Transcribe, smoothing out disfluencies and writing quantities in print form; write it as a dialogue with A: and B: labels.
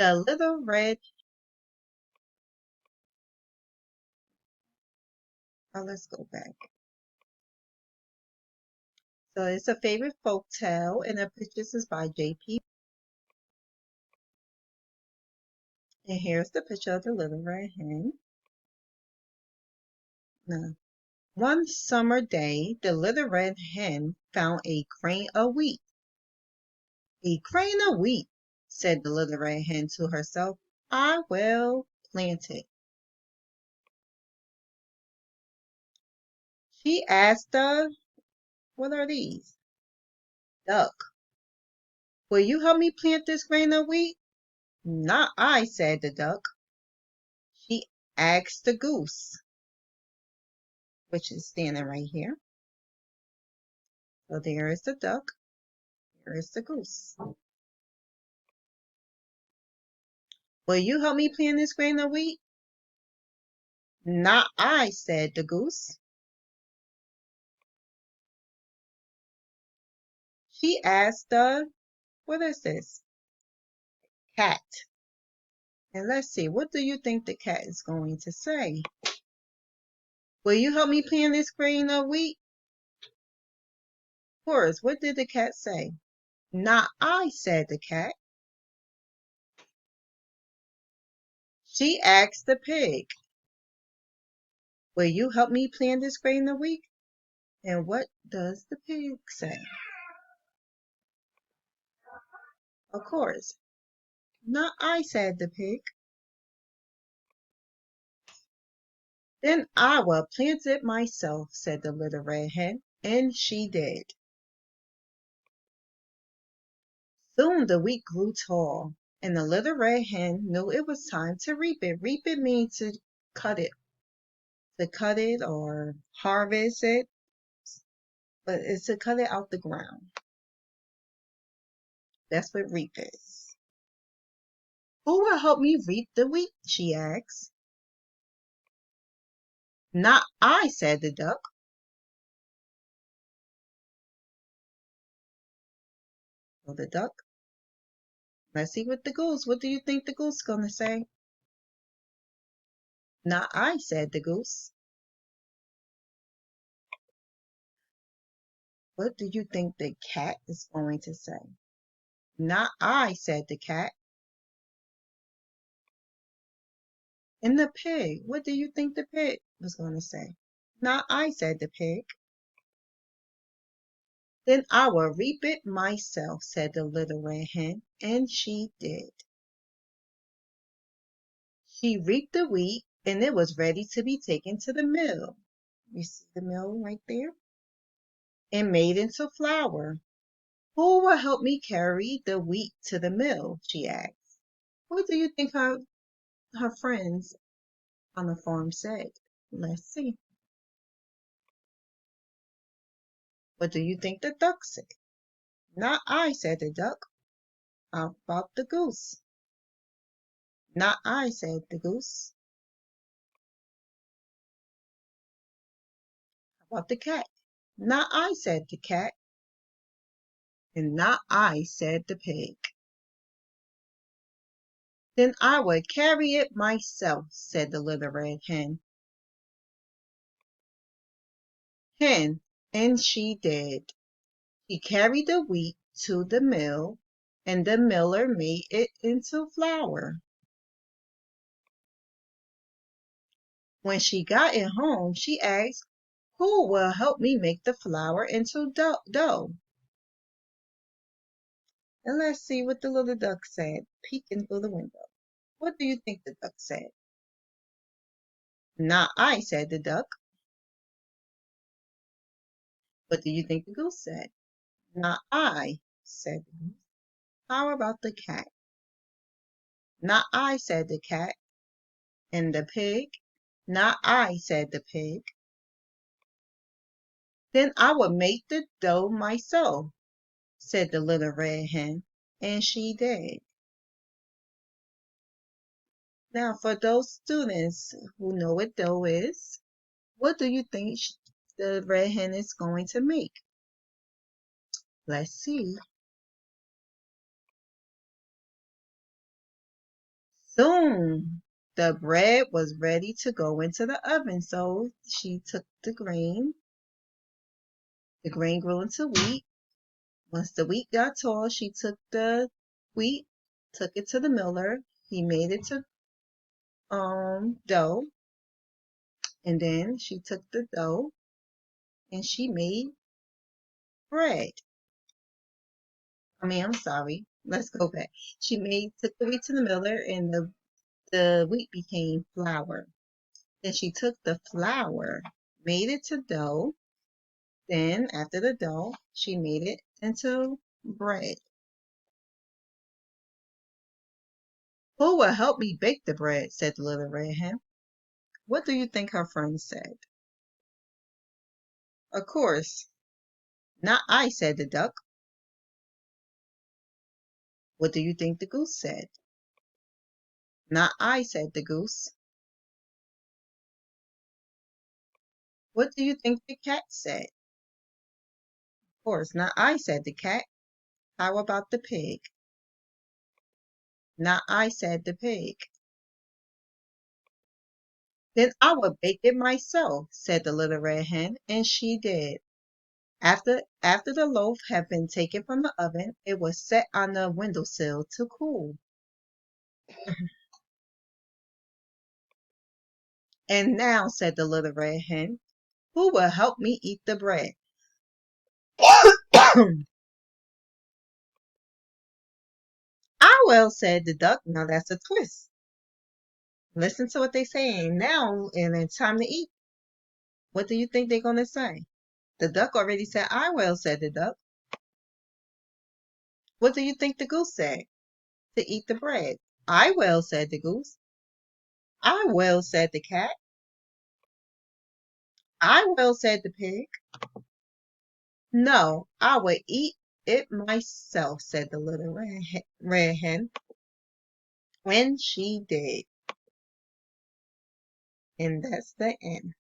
A: The Little Red. Oh, let's go back. So it's a favorite folk tale, and the pictures is by J.P. And here's the picture of the Little Red Hen. Now, one summer day, the Little Red Hen found a grain of wheat. A grain of wheat, said the Little Red Hen to herself. I will plant it. She asked what are these? Duck. Will you help me plant this grain of wheat? Not I, said the duck. She asked the goose, which is standing right here. So there is the duck, here is the goose. Will you help me plant this grain of wheat? Not I, said the goose. She asked what is this? Cat. And let's see, what do you think the cat is going to say? Will you help me plant this grain of wheat? Of course, what did the cat say? Not I, said the cat. She asked the pig, will you help me plant this grain of wheat? And what does the pig say? Of course, not I, said the pig. Then I will plant it myself, said the Little Red Hen, and she did. Soon the wheat grew tall, and the Little Red Hen knew it was time to reap it. Reap it means cut it, to cut it or harvest it, but it's to cut it out the ground. That's what reap is. Who will help me reap the wheat? She asked. Not I, said the duck. So the duck. Let's see what the goose. What do you think the goose is gonna say? Not I, said the goose. What do you think the cat is going to say? Not I, said the cat. And the pig. What do you think the pig was going to say? Not I, said the pig. Then I will reap it myself, said the Little Red Hen, and she did. She reaped the wheat, and it was ready to be taken to the mill. You see the mill right there? And made into flour. Who will help me carry the wheat to the mill? She asked. What do you think her friends on the farm said? Let's see. What do you think the duck said? Not I, said the duck. How about the goose? Not I, said the goose. How about the cat? Not I, said the cat. And not I, said the pig. Then I will carry it myself, said the Little Red Hen. And she did. She carried the wheat to the mill, and the miller made it into flour. When she got it home, she asked, who will help me make the flour into dough? And let's see what the little duck said, peeking through the window. What do you think the duck said? Not I, said the duck. What do you think the goose said? Not I, said the goose. How about the cat? Not I, said the cat. And the pig? Not I, said the pig. Then I will make the dough myself, said the Little Red Hen, and she did. Now, for those students who know what dough is, what do you think the red hen is going to make? Let's see. Soon the bread was ready to go into the oven, so she took the grain grew into wheat. Once the wheat got tall, she took the wheat, took it to the miller. He made it to dough, and then she took the dough and she made bread. I'm sorry. Let's go back. Took the wheat to the miller, and the wheat became flour. Then she took the flour, made it to dough. Then, after the dough, she made it into bread. "Who will help me bake the bread?" said the little red hen. What do you think her friend said? "Of course, not I," said the duck. What do you think the goose said? "Not I," said the goose. What do you think the cat said? Of course, not I, said the cat. How about the pig? Not I, said the pig. "Then I will bake it myself," said the little red hen, and she did. After the loaf had been taken from the oven, it was set on the windowsill to cool. "And now," said the little red hen, "who will help me eat the bread?" "I will," said the duck. Now that's a twist. Listen to what they saying now, and it's time to eat. What do you think they're going to say? The duck already said, "I will," said the duck. What do you think the goose said? To eat the bread. "I will," said the goose. "I will," said the cat. "I will," said the pig. "No, I will eat it myself," said the little red hen. And she did. And that's the end.